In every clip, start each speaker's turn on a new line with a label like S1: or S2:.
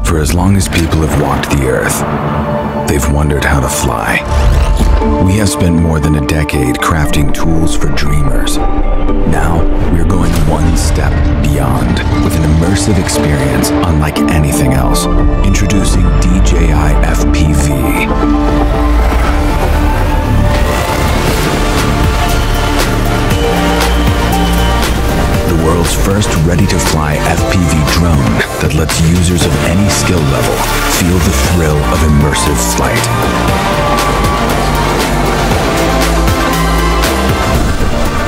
S1: For as long as people have walked the earth, they've wondered how to fly. We have spent more than a decade crafting tools for dreamers. Now, we're going one step beyond with an immersive experience unlike anything else. Introducing DJI FPV. The world's first ready-to-fly FPV drone that lets users of any skill level feel the thrill of immersive flight.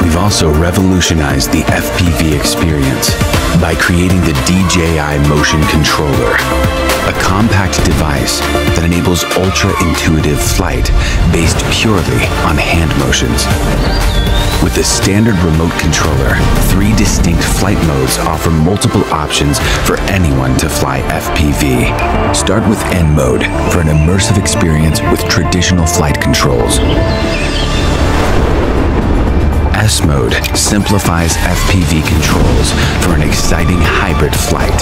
S1: We've also revolutionized the FPV experience by creating the DJI Motion Controller, a compact device that enables ultra-intuitive flight based purely on hand motions. With the standard remote controller, 3 distinct flight modes offer multiple options for anyone to fly FPV. Start with N mode for an immersive experience with traditional flight controls. S mode simplifies FPV controls for an exciting hybrid flight.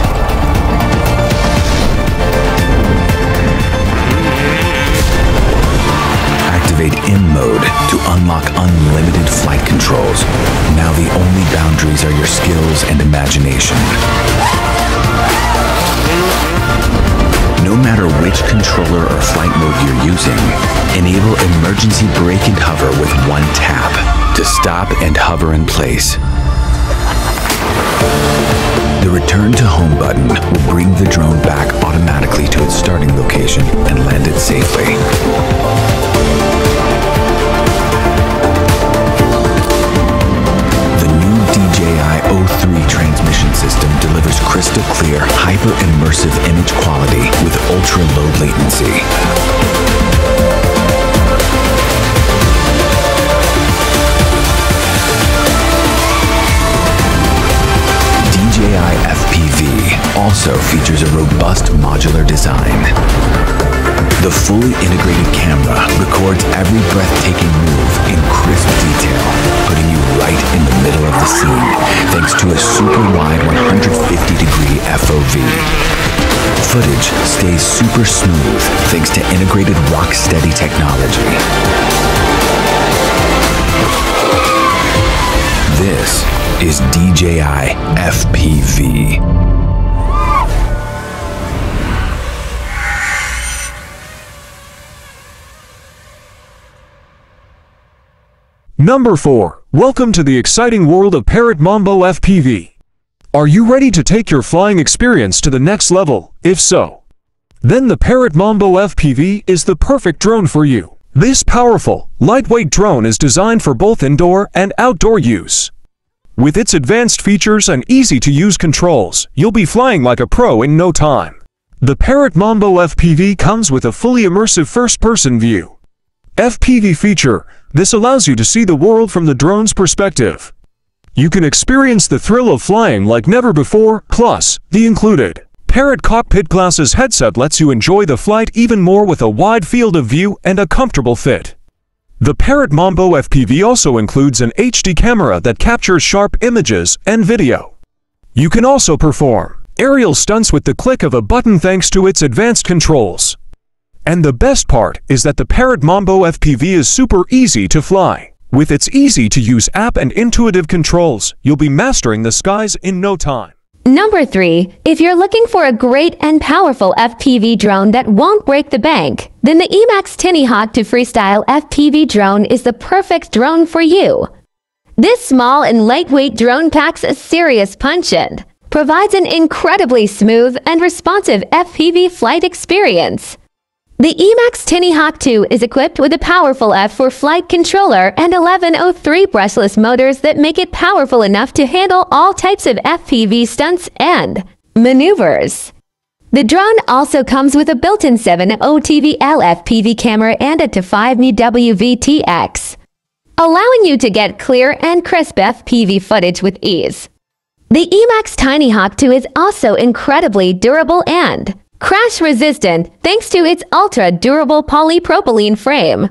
S1: Activate M mode to unlock unlimited flight controls. Now the only boundaries are your skills and imagination. No matter which controller or flight mode you're using, enable emergency brake and hover with one tap to stop and hover in place. The Return to Home button will bring the drone back automatically to its starting location and land it safely. The new DJI O3 transmission system delivers crystal clear, hyper-immersive image quality with ultra-low latency. DJI FPV also features a robust modular design. The fully integrated camera records every breathtaking move in crisp detail, putting you right in the middle of the scene thanks to a super wide 150-degree FOV. Footage stays super smooth thanks to integrated rock-steady technology. This is DJI FPV.
S2: Number 4. Welcome to the exciting world of Parrot Mambo FPV. Are you ready to take your flying experience to the next level? If so, then the Parrot Mambo FPV is the perfect drone for you. This powerful, lightweight drone is designed for both indoor and outdoor use. With its advanced features and easy-to-use controls, you'll be flying like a pro in no time. The Parrot Mambo FPV comes with a fully immersive first-person view. FPV feature, this allows you to see the world from the drone's perspective. You can experience the thrill of flying like never before, plus, the included Parrot Cockpit Glasses headset lets you enjoy the flight even more with a wide field of view and a comfortable fit. The Parrot Mambo FPV also includes an HD camera that captures sharp images and video. You can also perform aerial stunts with the click of a button thanks to its advanced controls. And the best part is that the Parrot Mambo FPV is super easy to fly. With its easy-to-use app and intuitive controls, you'll be mastering the skies in no time.
S3: Number 3. If you're looking for a great and powerful FPV drone that won't break the bank, then the Emax TinyHawk to Freestyle FPV drone is the perfect drone for you. This small and lightweight drone packs a serious punch and provides an incredibly smooth and responsive FPV flight experience. The Emax TinyHawk 2 is equipped with a powerful F4 flight controller and 1103 brushless motors that make it powerful enough to handle all types of FPV stunts and maneuvers. The drone also comes with a built-in 7.0 TVL FPV camera and a 5 WVTX, allowing you to get clear and crisp FPV footage with ease. The Emax TinyHawk 2 is also incredibly durable and crash-resistant thanks to its ultra-durable polypropylene frame.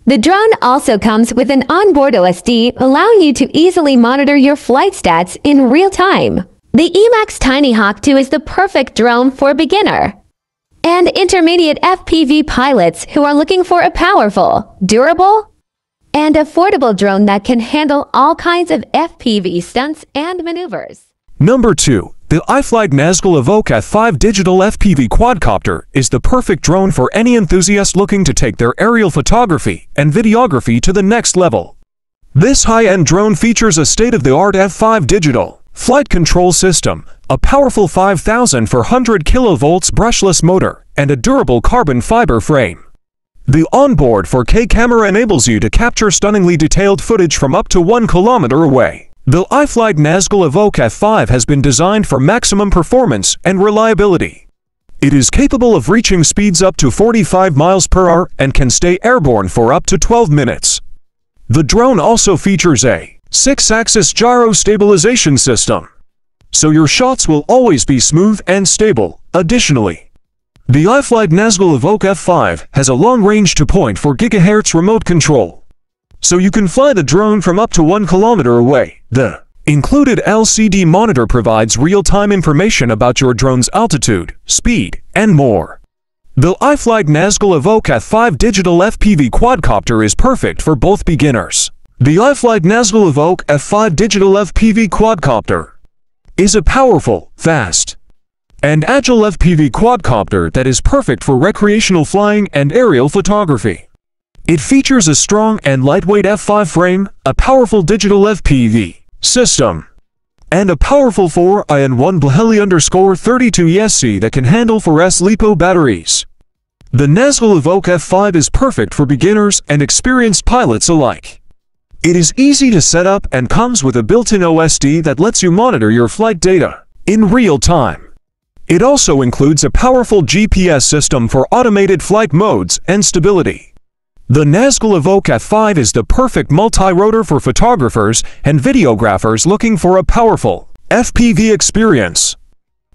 S3: The drone also comes with an onboard OSD, allowing you to easily monitor your flight stats in real time. The Emax TinyHawk 2 is the perfect drone for beginner and intermediate FPV pilots who are looking for a powerful, durable, and affordable drone that can handle all kinds of FPV stunts and maneuvers.
S2: Number 2. The Iflight Nazgul Evoque F5 Digital FPV Quadcopter is the perfect drone for any enthusiast looking to take their aerial photography and videography to the next level. This high-end drone features a state-of-the-art F5 digital flight control system, a powerful 5,400 kV brushless motor, and a durable carbon fiber frame. The onboard 4K camera enables you to capture stunningly detailed footage from up to 1 kilometer away. The Iflight Nazgul Evoque F5 has been designed for maximum performance and reliability. It is capable of reaching speeds up to 45 miles per hour and can stay airborne for up to 12 minutes. The drone also features a 6-axis gyro stabilization system, so your shots will always be smooth and stable. Additionally, the Iflight Nazgul Evoque F5 has a long-range 2.4 GHz remote control, so you can fly the drone from up to 1 kilometer away. The included LCD monitor provides real-time information about your drone's altitude, speed, and more. The Iflight Nazgul Evoque F5 Digital FPV Quadcopter is perfect for both beginners. The Iflight Nazgul Evoque F5 Digital FPV Quadcopter is a powerful, fast, and agile FPV quadcopter that is perfect for recreational flying and aerial photography. It features a strong and lightweight F5 frame, a powerful digital FPV system, and a powerful 4in1 Heli-32 ESC that can handle 4S LiPo batteries. The Nazgul Evoque F5 is perfect for beginners and experienced pilots alike. It is easy to set up and comes with a built-in OSD that lets you monitor your flight data in real time. It also includes a powerful GPS system for automated flight modes and stability. The Nazgul Evoque F5 is the perfect multi-rotor for photographers and videographers looking for a powerful FPV experience.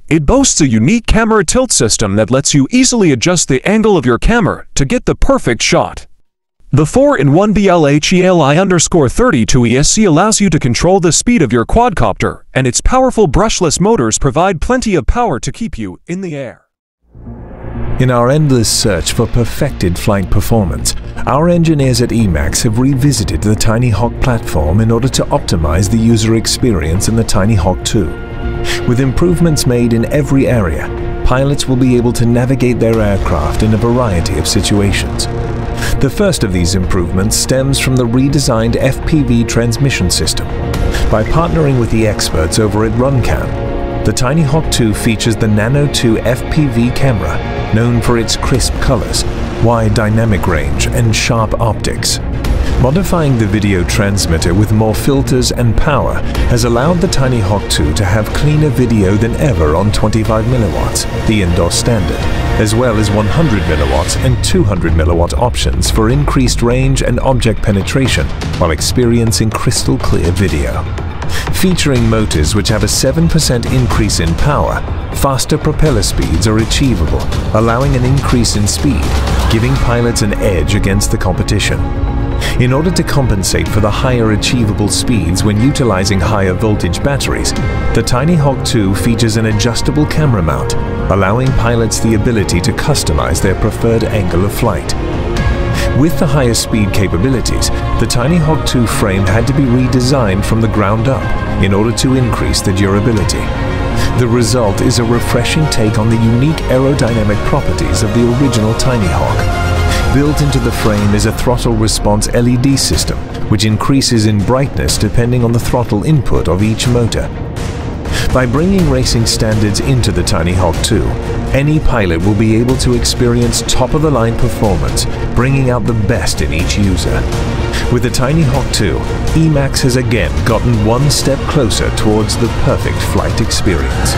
S2: It boasts a unique camera tilt system that lets you easily adjust the angle of your camera to get the perfect shot. The 4in1 Heli-32 ESC allows you to control the speed of your quadcopter, and its powerful brushless motors provide plenty of power to keep you in the air.
S4: In our endless search for perfected flight performance, our engineers at Emax have revisited the TinyHawk platform in order to optimize the user experience in the TinyHawk 2. With improvements made in every area, pilots will be able to navigate their aircraft in a variety of situations. The first of these improvements stems from the redesigned FPV transmission system. By partnering with the experts over at RunCam, the TinyHawk 2 features the Nano 2 FPV camera, known for its crisp colors, wide dynamic range, and sharp optics. Modifying the video transmitter with more filters and power has allowed the TinyHawk 2 to have cleaner video than ever on 25mW, the indoor standard, as well as 100mW and 200mW options for increased range and object penetration while experiencing crystal clear video. Featuring motors which have a 7% increase in power, faster propeller speeds are achievable, allowing an increase in speed, giving pilots an edge against the competition. In order to compensate for the higher achievable speeds when utilizing higher voltage batteries, the TinyHawk 2 features an adjustable camera mount, allowing pilots the ability to customize their preferred angle of flight. With the higher speed capabilities, the TinyHawk 2 frame had to be redesigned from the ground up in order to increase the durability. The result is a refreshing take on the unique aerodynamic properties of the original TinyHawk. Built into the frame is a throttle response LED system, which increases in brightness depending on the throttle input of each motor. By bringing racing standards into the TinyHawk 2, any pilot will be able to experience top-of-the-line performance, bringing out the best in each user. With the TinyHawk 2, Emax has again gotten one step closer towards the perfect flight experience.